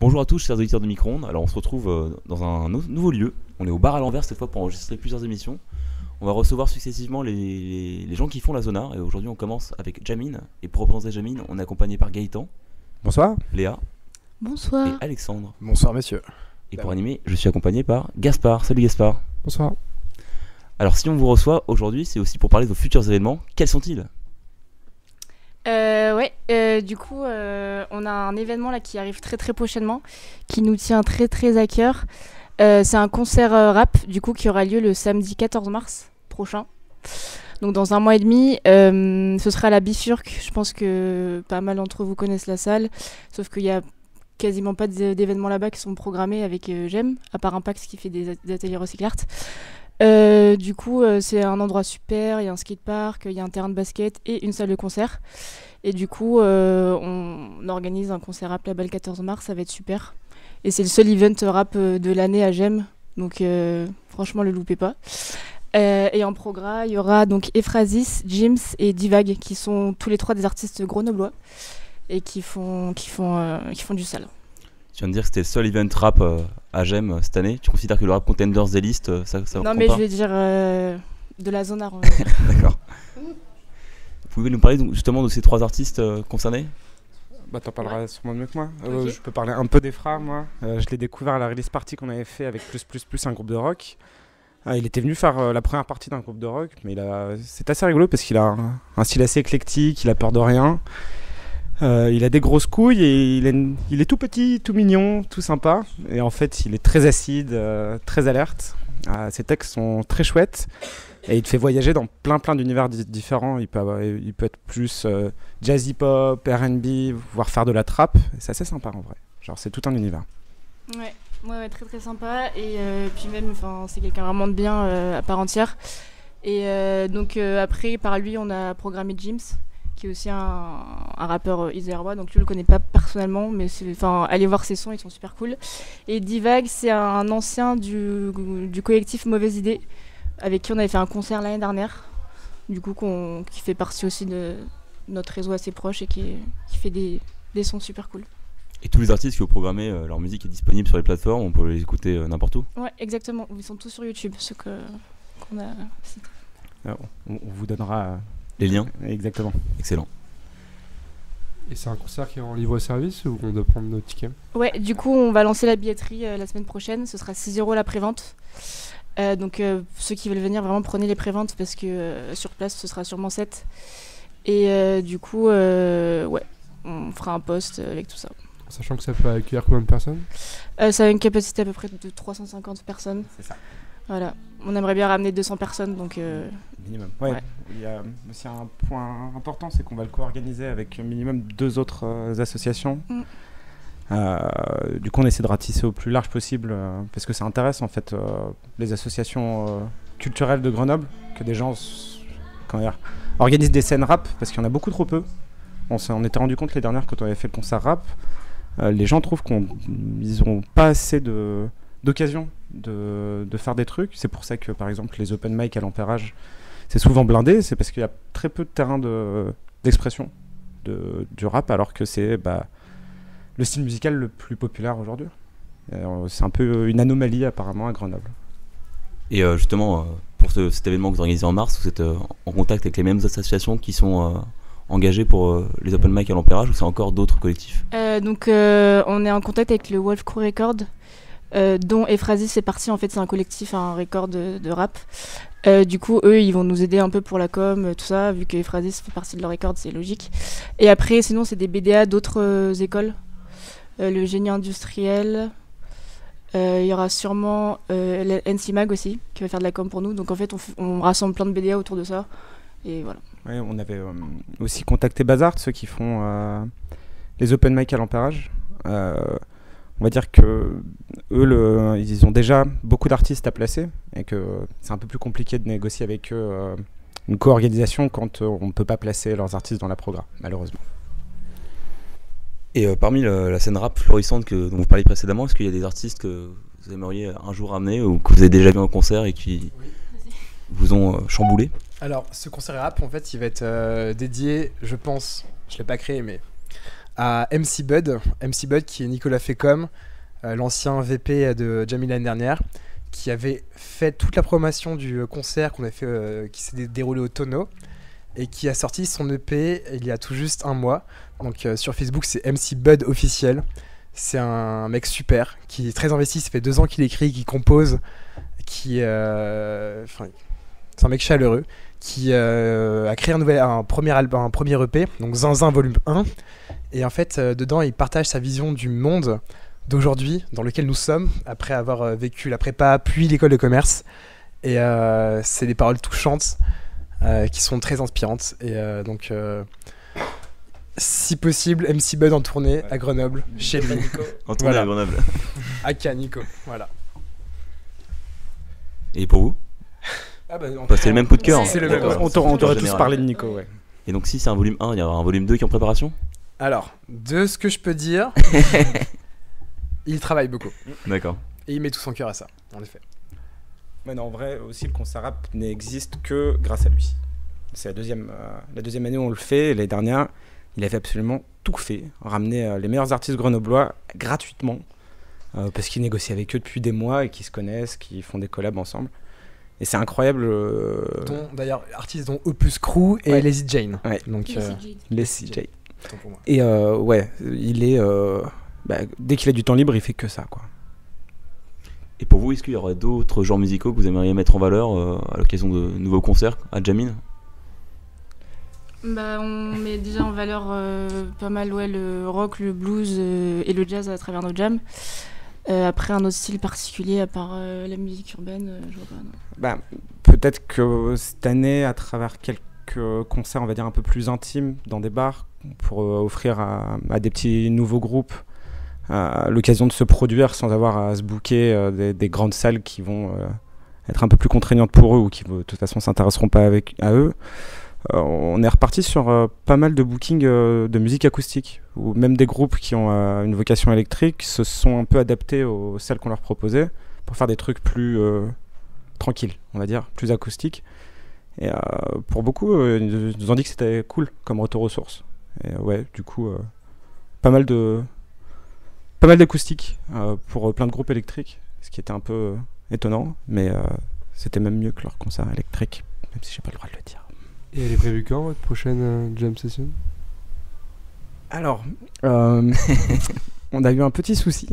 Bonjour à tous, chers auditeurs de Micro-ondes. Alors on se retrouve dans un nouveau lieu. On est au bar à l'envers cette fois pour enregistrer plusieurs émissions. On va recevoir successivement les gens qui font la Sonar. Et aujourd'hui on commence avec Jamine. Et pour représenter Jamine, on est accompagné par Gaëtan. Bonsoir. Léa. Bonsoir. Et Alexandre. Bonsoir messieurs. Et pour animer, je suis accompagné par Gaspard. Salut Gaspard. Bonsoir. Alors si on vous reçoit aujourd'hui, c'est aussi pour parler de vos futurs événements. Quels sont-ils ? Du coup, on a un événement là qui arrive très très prochainement, qui nous tient très très à cœur. C'est un concert rap du coup qui aura lieu le samedi 14 mars prochain. Donc dans un mois et demi, ce sera à la Bifurque. Je pense que pas mal d'entre vous connaissent la salle, sauf qu'il y a quasiment pas d'événements là-bas qui sont programmés avec GEM, à part Impact qui fait des ateliers recycle art. Du coup, c'est un endroit super, il y a un skatepark, il y a un terrain de basket et une salle de concert. Et du coup, on organise un concert rap là-bas le 14 mars, ça va être super. Et c'est le seul event rap de l'année à GEM, donc franchement, le loupez pas. Et en progrès, il y aura donc Ephrasis, Jims et Divag, qui sont tous les trois des artistes grenoblois et qui font du sale. Tu viens de dire que c'était le seul event rap à GEM cette année. Tu considères que le rap Contenders des listes, ça non mais pas je vais dire de la Sonar. D'accord. Vous pouvez nous parler donc, justement de ces trois artistes concernés ? Bah t'en parleras sûrement mieux que moi. Ok. Je peux parler un peu d'Efra, moi. Je l'ai découvert à la release party qu'on avait fait avec Plus, un groupe de rock. Il était venu faire la première partie d'un groupe de rock, mais c'est assez rigolo parce qu'il a un style assez éclectique, il a peur de rien. Il a des grosses couilles et il est tout petit, tout mignon, tout sympa. Et en fait, il est très acide, très alerte. Ses textes sont très chouettes et il te fait voyager dans plein d'univers différents. Il peut être plus jazzy pop, R&B, voire faire de la trap. C'est assez sympa en vrai. Genre, c'est tout un univers. Ouais, très très sympa. Et puis même, c'est quelqu'un vraiment de bien à part entière. Et donc après, par lui, on a programmé Jims, qui est aussi un rappeur isérois, donc lui je le connais pas personnellement, mais allez voir ses sons, ils sont super cool. Et Divag, c'est un ancien du collectif Mauvaise Idée, avec qui on avait fait un concert l'année dernière, du coup qui fait partie aussi de notre réseau assez proche et qui fait des sons super cool. Et tous les artistes qui ont programmé, leur musique est disponible sur les plateformes, on peut les écouter n'importe où ? Ouais, exactement, ils sont tous sur YouTube, ceux qu'on a cités. On vous donnera... Les liens ? Exactement. Excellent. Et c'est un concert qui est en libre-service ou on doit prendre nos tickets ? Ouais, du coup, on va lancer la billetterie la semaine prochaine. Ce sera 6 € la prévente. Donc, ceux qui veulent venir, vraiment prenez les préventes parce que sur place, ce sera sûrement 7. Et du coup, on fera un post avec tout ça. Sachant que ça peut accueillir combien de personnes ? Ça a une capacité à peu près de 350 personnes. C'est ça. Voilà. On aimerait bien ramener 200 personnes, donc... Minimum. Ouais. Ouais. Il y a aussi un point important, c'est qu'on va le co-organiser avec minimum 2 autres associations. Du coup, on essaie de ratisser au plus large possible parce que ça intéresse en fait les associations culturelles de Grenoble, que des gens organisent des scènes rap parce qu'il y en a beaucoup trop peu. On était rendu compte les dernières quand on avait fait le concert rap. Les gens trouvent qu'ils n'ont pas assez d'occasion de faire des trucs. C'est pour ça que par exemple les open mic à l'Empérage, c'est souvent blindé. C'est parce qu'il y a très peu de terrain d'expression du rap, alors que c'est le style musical le plus populaire aujourd'hui. C'est un peu une anomalie apparemment à Grenoble. Et justement, pour cet événement que vous organisez en mars, vous êtes en contact avec les mêmes associations qui sont engagées pour les open mic à l'Empérage, ou c'est encore d'autres collectifs ? Donc on est en contact avec le Wolf Crew Record, dont Ephrasis fait partie. En fait, c'est un collectif, un record de rap. Du coup, eux, ils vont nous aider un peu pour la com, tout ça, vu que Ephrasis fait partie de leur record, c'est logique. Et après, sinon, c'est des BDA d'autres écoles. Le génie industriel. Il y aura sûrement NC Mag aussi, qui va faire de la com pour nous. Donc en fait, on rassemble plein de BDA autour de ça. Et voilà. Ouais, on avait aussi contacté Bazar, ceux qui font les open mic à l'Empérage. On va dire que eux, ils ont déjà beaucoup d'artistes à placer et que c'est un peu plus compliqué de négocier avec eux une co-organisation quand on ne peut pas placer leurs artistes dans la programme, malheureusement. Et parmi la scène rap florissante dont vous parliez précédemment, est-ce qu'il y a des artistes que vous aimeriez un jour ramener ou que vous avez déjà vu en concert et qui vous ont chamboulé ? Alors, ce concert rap, en fait, il va être dédié, je pense, je ne l'ai pas créé, mais à MC Bud. MC Bud qui est Nicolas Fécom, l'ancien VP de Jamil l'année dernière, qui avait fait toute la programmation du concert qu'on a fait, qui s'est déroulé au Tonneau, et qui a sorti son EP il y a tout juste un mois. Donc sur Facebook, c'est MC Bud officiel. C'est un mec super, qui est très investi, ça fait 2 ans qu'il écrit, qu'il compose, c'est un mec chaleureux, qui a créé un premier album, un premier EP, donc Zinzin volume 1. Et en fait, dedans, il partage sa vision du monde d'aujourd'hui, dans lequel nous sommes, après avoir vécu la prépa, puis l'école de commerce. Et c'est des paroles touchantes, qui sont très inspirantes. Et donc, si possible, MC Bud en tournée à Grenoble, chez lui. En tournée Voilà. à Grenoble. Aka Nico, voilà. Et pour vous? C'est le même coup de cœur. C'est le même, D'accord. ouais. On t'aurait tous Général. parlé de Nico, ouais. Et donc si c'est un volume 1, il y aura un volume 2 qui est en préparation? Alors, de ce que je peux dire, il travaille beaucoup. D'accord. Et il met tout son cœur à ça, en effet. Mais non, en vrai, aussi, le concert rap n'existe que grâce à lui. C'est la deuxième année où on le fait. Et l'année dernière, il avait absolument tout fait. Ramener les meilleurs artistes grenoblois gratuitement. Parce qu'il négocie avec eux depuis des mois et qu'ils se connaissent, qu'ils font des collabs ensemble. Et c'est incroyable. Dont, d'ailleurs, artistes dont Opus Crew et Ouais. Lazy Jane. Ouais. Donc, Les CJ. autant pour moi. Et ouais, il est. Dès qu'il a du temps libre, il fait que ça, quoi. Et pour vous, est-ce qu'il y aurait d'autres genres musicaux que vous aimeriez mettre en valeur à l'occasion de nouveaux concerts à Jamil? On met déjà en valeur pas mal le rock, le blues et le jazz à travers nos jams. Après, un autre style particulier à part la musique urbaine, je vois pas. Non. Peut-être que cette année, à travers quelques concerts, on va dire un peu plus intimes dans des bars, pour offrir à des petits nouveaux groupes l'occasion de se produire sans avoir à se booker des grandes salles qui vont être un peu plus contraignantes pour eux ou qui de toute façon s'intéresseront pas à eux. On est reparti sur pas mal de bookings de musique acoustique, ou même des groupes qui ont une vocation électrique se sont un peu adaptés aux salles qu'on leur proposait pour faire des trucs plus tranquilles, on va dire, plus acoustiques. Et pour beaucoup, ils nous ont dit que c'était cool comme retour aux sources. Et ouais, du coup, pas mal d'acoustique pour plein de groupes électriques, ce qui était un peu étonnant, mais c'était même mieux que leur concert électrique, même si j'ai pas le droit de le dire. Et elle est prévue quand, votre prochaine jam session? Alors, on a eu un petit souci.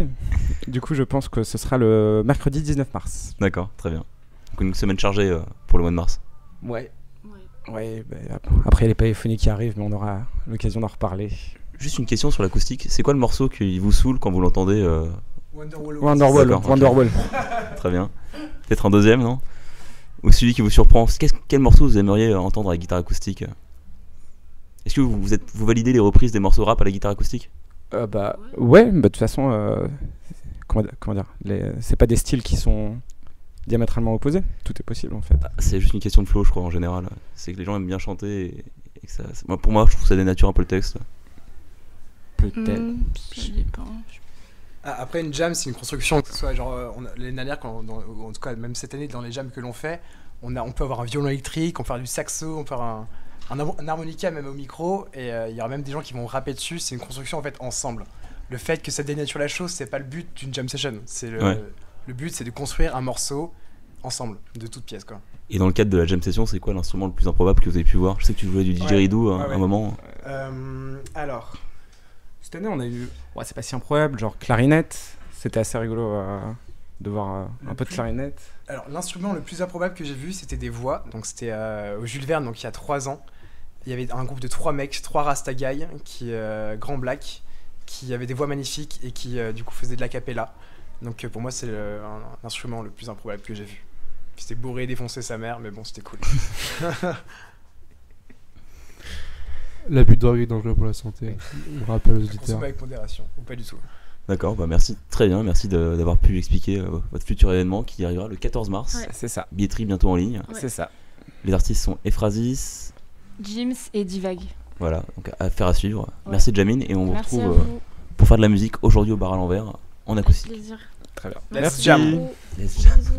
Du coup, je pense que ce sera le mercredi 19 mars. D'accord, très bien. Donc une semaine chargée pour le mois de mars. Ouais. Ouais, après, il y a les payéphonie qui arrivent, mais on aura l'occasion d'en reparler. Juste une question sur l'acoustique. C'est quoi le morceau qui vous saoule quand vous l'entendez Wonderwall. D'accord, ok. Wonderwall. Très bien. Peut-être un deuxième, non? Ou celui qui vous surprend. Quel morceau vous aimeriez entendre à la guitare acoustique? Est-ce que vous validez les reprises des morceaux rap à la guitare acoustique? Ouais, de toute façon, comment dire, c'est pas des styles qui sont diamétralement opposés. Tout est possible en fait. C'est juste une question de flow, je crois, en général. C'est que les gens aiment bien chanter et que ça. Pour moi, je trouve que ça dénature un peu le texte. Peut-être. Ça dépend. Après, une jam, c'est une construction. Que ce soit genre, l'année dernière, en tout cas, même cette année, dans les jams que l'on fait, on peut avoir un violon électrique, on peut faire du saxo, on peut avoir un harmonica même au micro, et il y aura même des gens qui vont rapper dessus. C'est une construction en fait ensemble. Le fait que ça dénature la chose, c'est pas le but d'une jam session. Le but, c'est de construire un morceau ensemble, de toutes pièces, quoi. Et dans le cadre de la jam session, c'est quoi l'instrument le plus improbable que vous avez pu voir? Je sais que tu jouais du didgeridoo à un moment. Alors, Cette année, on a eu. Ouais, c'est pas si improbable, genre clarinette. C'était assez rigolo de voir un peu de clarinette. Alors, l'instrument le plus improbable que j'ai vu, c'était des voix. Donc, c'était au Jules Verne, donc il y a 3 ans. Il y avait un groupe de 3 mecs, 3 Rastaguys, Grand Black, qui avaient des voix magnifiques et qui, du coup, faisaient de l'acapella. Donc, pour moi, c'est l'instrument le plus improbable que j'ai vu. Puis, c'était bourré, défoncer sa mère, mais bon, c'était cool. L'abus de drogue est dangereux pour la santé. On rappelle aux auditeurs. Consomme avec modération, ou pas du tout. D'accord, merci, très bien, merci d'avoir pu expliquer votre futur événement qui arrivera le 14 mars. Ouais. C'est ça. Billetterie bientôt en ligne. Ouais. C'est ça. Les artistes sont Ephrasis. Jims et Divag. Voilà, donc affaire à suivre. Ouais. Merci Jamine et on vous Merci retrouve à vous. pour faire de la musique aujourd'hui au bar à l'envers en Avec acoustique. plaisir. Très bien. Let's jam. beaucoup. Let's jam. Bisous.